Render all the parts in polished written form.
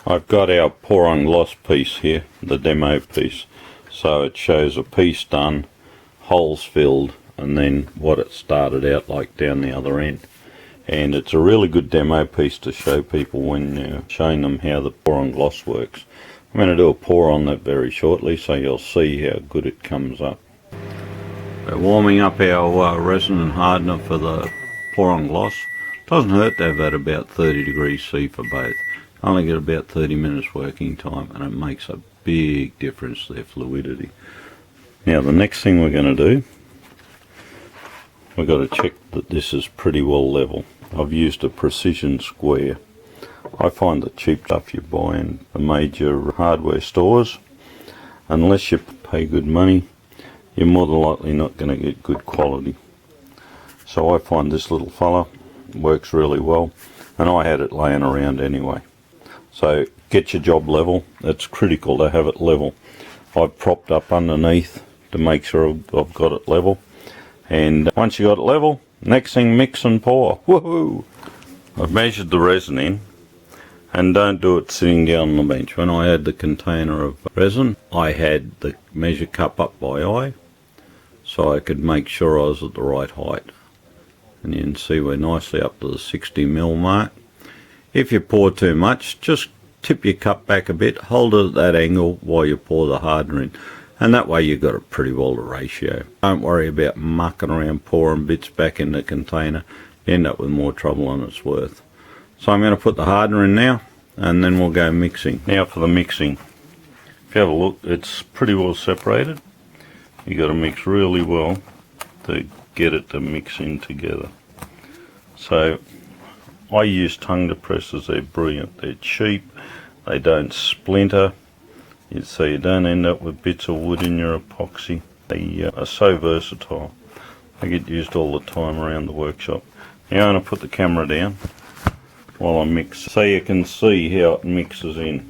I've got our pour on gloss piece here, the demo piece. So it shows a piece done, holes filled, and then what it started out like down the other end. And it's a really good demo piece to show people when you're showing them how the pour on gloss works. I'm going to do a pour on that very shortly, so you'll see how good it comes up. We're warming up our resin and hardener for the pour on gloss. Doesn't hurt to have that about 30 degrees C for both. Only get about 30 minutes working time, and it makes a big difference to their fluidity. Now the next thing we're going to do, we've got to check that this is pretty well level. I've used a precision square. I find the cheap stuff you buy in the major hardware stores, unless you pay good money, you're more than likely not going to get good quality. So I find this little fella works really well, and I had it laying around anyway. So get your job level. It's critical to have it level. I've propped up underneath to make sure I've got it level, and once you got it level, next thing, mix and pour. Woohoo! I've measured the resin in, and don't do it sitting down on the bench. When I had the container of resin, I had the measure cup up by eye, so I could make sure I was at the right height. And you can see we're nicely up to the 60mm mark. If you pour too much, just tip your cup back a bit, hold it at that angle while you pour the hardener in, and that way you've got it pretty well to ratio. Don't worry about mucking around pouring bits back in the container. You end up with more trouble than it's worth. So I'm going to put the hardener in now, and then we'll go mixing. Now for the mixing. If you have a look, it's pretty well separated. You've got to mix really well to get it to mix in together. So I use tongue depressors. They're brilliant. They're cheap. They don't splinter. So you don't end up with bits of wood in your epoxy. They are so versatile. They get used all the time around the workshop. Now I'm going to put the camera down while I mix, so you can see how it mixes in.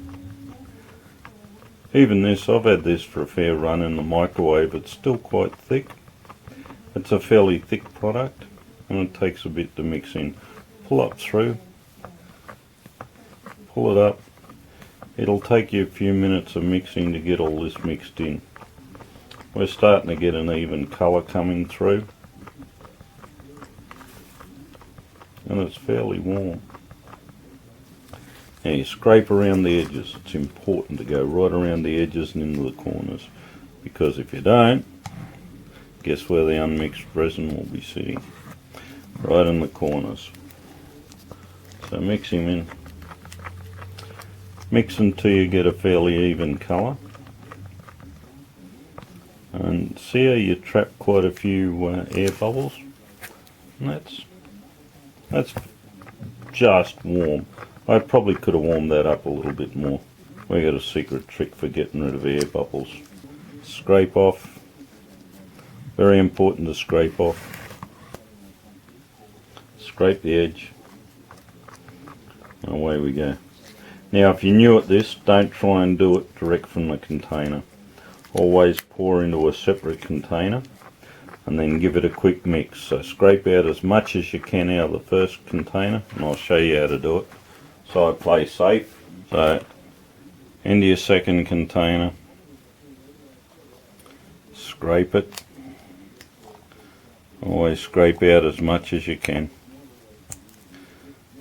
Even this, I've had this for a fair run in the microwave. It's still quite thick. It's a fairly thick product, and it takes a bit to mix in. Pull up through, pull it up. It'll take you a few minutes of mixing to get all this mixed in. We're starting to get an even colour coming through, and it's fairly warm. Now you scrape around the edges. It's important to go right around the edges and into the corners, because if you don't, guess where the unmixed resin will be sitting? Right in the corners. So mix him in. Mix until you get a fairly even colour. And see how you trap quite a few air bubbles? And that's just warm. I probably could have warmed that up a little bit more. We got a secret trick for getting rid of air bubbles. Scrape off. Very important to scrape off. Scrape the edge. And away we go. Now if you're new at this, don't try and do it direct from the container. Always pour into a separate container and then give it a quick mix. So scrape out as much as you can out of the first container, and I'll show you how to do it. So I play safe. So into your second container, scrape it. Always scrape out as much as you can.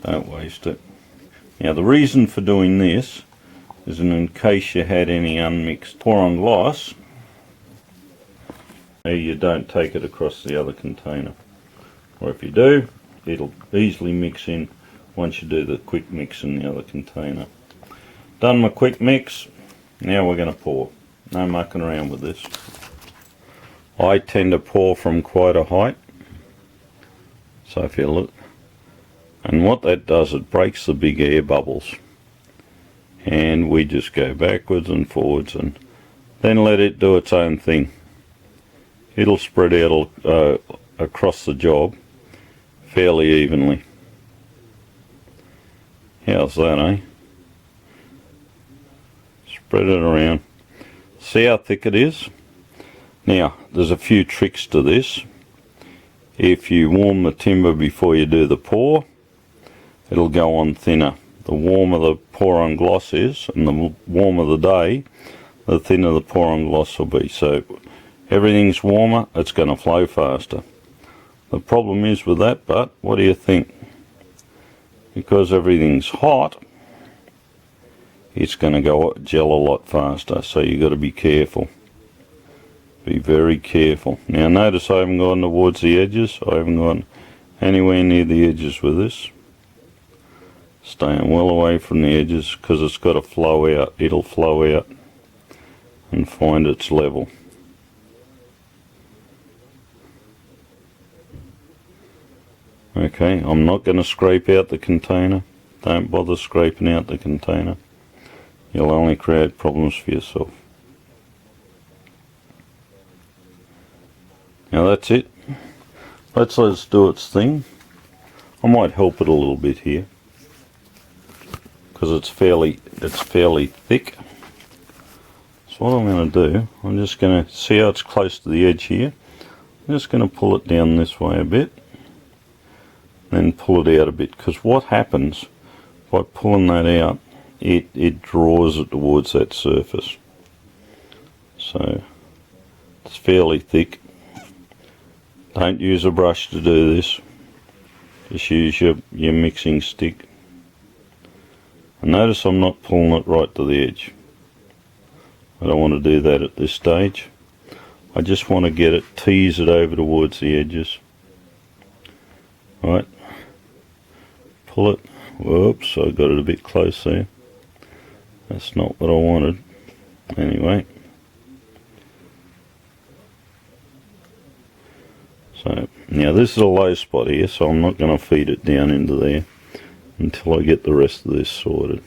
Don't waste it. Now the reason for doing this is in case you had any unmixed pour on gloss, you don't take it across the other container. Or if you do, it'll easily mix in once you do the quick mix in the other container. Done my quick mix, now we're going to pour. No mucking around with this. I tend to pour from quite a height, so if you look, and what that does, it breaks the big air bubbles, and we just go backwards and forwards and then let it do its own thing. It'll spread out across the job fairly evenly. How's that, eh? Spread it around. See how thick it is? Now, there's a few tricks to this. If you warm the timber before you do the pour, it'll go on thinner. the warmer the pour-on gloss is, and the warmer the day, the thinner the pour-on gloss will be. So everything's warmer, it's going to flow faster. The problem is with that, but what do you think? Because everything's hot, it's going to go gel a lot faster, so you've got to be careful. Be very careful. Now notice I haven't gone towards the edges, I haven't gone anywhere near the edges with this. Staying well away from the edges because it's got to flow out. It'll flow out and find its level. Okay, I'm not going to scrape out the container. Don't bother scraping out the container. You'll only create problems for yourself. Now that's it. Let's let it do its thing. I might help it a little bit here because it's fairly thick. So what I'm going to do, I'm just going to see how it's close to the edge here. I'm just going to pull it down this way a bit, then pull it out a bit, because what happens by pulling that out, it draws it towards that surface. So it's fairly thick. Don't use a brush to do this. Just use your mixing stick. And notice I'm not pulling it right to the edge. I don't want to do that at this stage. I just want to get it, tease it over towards the edges. Right. Pull it. Whoops, I got it a bit close there. That's not what I wanted. Anyway. So now this is a low spot here, so I'm not going to feed it down into there until I get the rest of this sorted.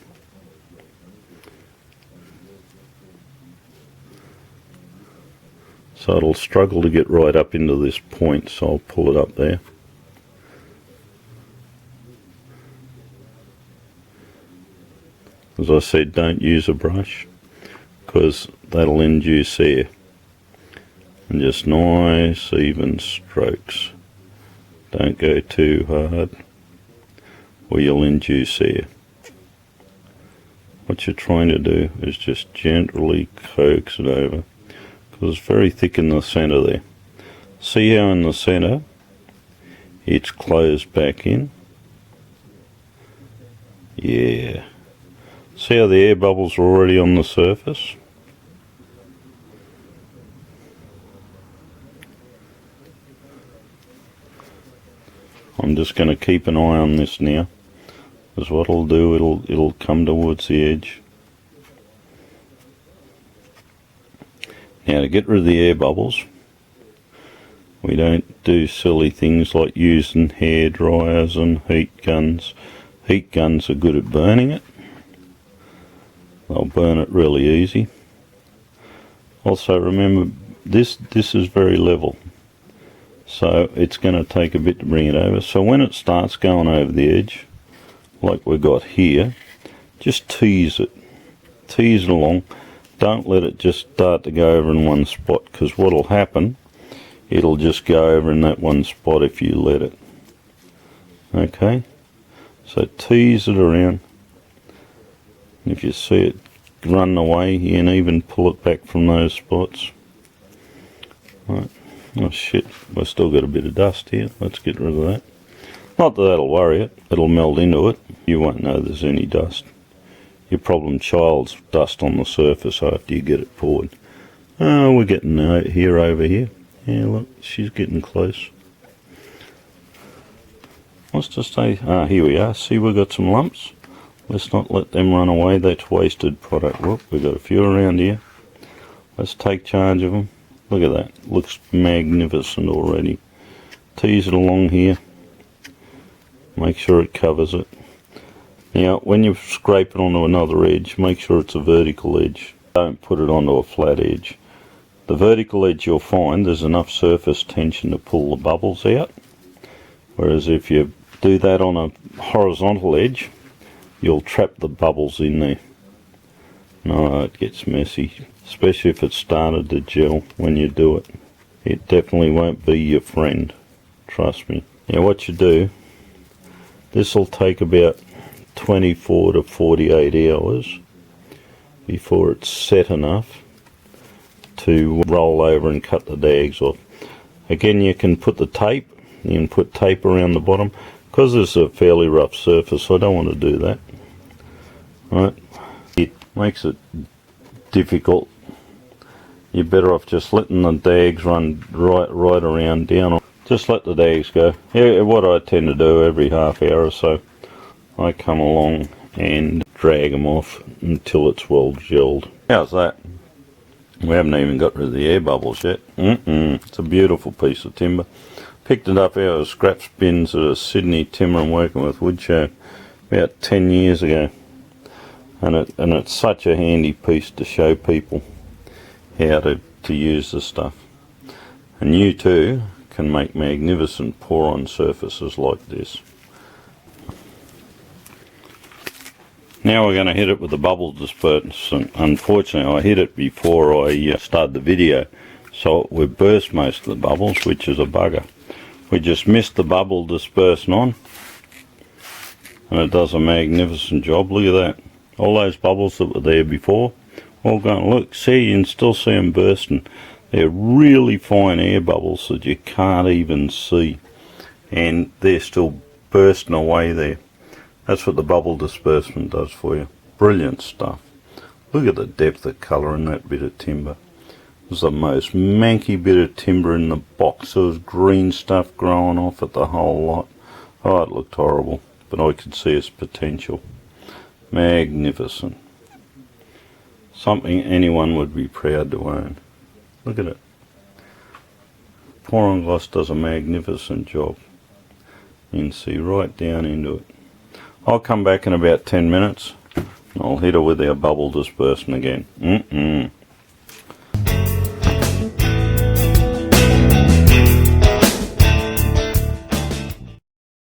So it'll struggle to get right up into this point, so I'll pull it up there. As I said, don't use a brush because that'll induce air. And just nice even strokes. Don't go too hard or you'll induce air. What you're trying to do is just gently coax it over because it's very thick in the centre there. See how in the centre it's closed back in? Yeah. See how the air bubbles are already on the surface? I'm just going to keep an eye on this now, because what it'll do, it'll come towards the edge. Now to get rid of the air bubbles, we don't do silly things like using hair dryers and heat guns. Heat guns are good at burning it. They'll burn it really easy. Also remember, this is very level. So it's going to take a bit to bring it over. So when it starts going over the edge, like we've got here, just tease it. Tease it along. Don't let it just start to go over in one spot, because what will happen, it'll just go over in that one spot if you let it. Okay? So tease it around. If you see it run away, you can even pull it back from those spots. Right. Oh shit, we've still got a bit of dust here. Let's get rid of that. Not that that'll worry it, it'll melt into it. You won't know there's any dust. Your problem child's dust on the surface after you get it poured. Oh, we're getting here over here. Yeah, look, she's getting close. Let's just say, here we are. See, we've got some lumps. Let's not let them run away. That's wasted product. Whoop, we've got a few around here. Let's take charge of them. Look at that, looks magnificent already. Tease it along here, make sure it covers it. Now when you scrape it onto another edge, make sure it's a vertical edge. Don't put it onto a flat edge. The vertical edge, you'll find there's enough surface tension to pull the bubbles out, whereas if you do that on a horizontal edge, you'll trap the bubbles in there. No, it gets messy. Especially if it started to gel when you do it. It definitely won't be your friend. Trust me. Now what you do, this will take about 24 to 48 hours before it's set enough to roll over and cut the dags off. Again, you can put the tape, you can put tape around the bottom. Because this is a fairly rough surface, I don't want to do that. Right? It makes it difficult. You're better off just letting the dags run right around down. Just let the dags go. Yeah, what I tend to do every half hour or so, I come along and drag them off until it's well gelled. How's that? We haven't even got rid of the air bubbles yet. It's a beautiful piece of timber. Picked it up out of scrap bins at a Sydney timber and working with wood show about 10 years ago. And it's such a handy piece to show people how to use the stuff. And you too can make magnificent pour-on surfaces like this. Now we're going to hit it with the bubble dispersant. Unfortunately, I hit it before I started the video, so we burst most of the bubbles, which is a bugger. We just missed the bubble dispersant on, and it does a magnificent job. Look at that. All those bubbles that were there before, all going, look, see, you can still see them bursting. They're really fine air bubbles that you can't even see, and they're still bursting away there. That's what the bubble dispersant does for you. Brilliant stuff. Look at the depth of colour in that bit of timber. It was the most manky bit of timber in the box. There was green stuff growing off it, the whole lot. Oh, it looked horrible, but I could see its potential. Magnificent. Something anyone would be proud to own. Look at it. Pour-on gloss does a magnificent job. You can see right down into it. I'll come back in about 10 minutes. I'll hit it with our bubble dispersant again.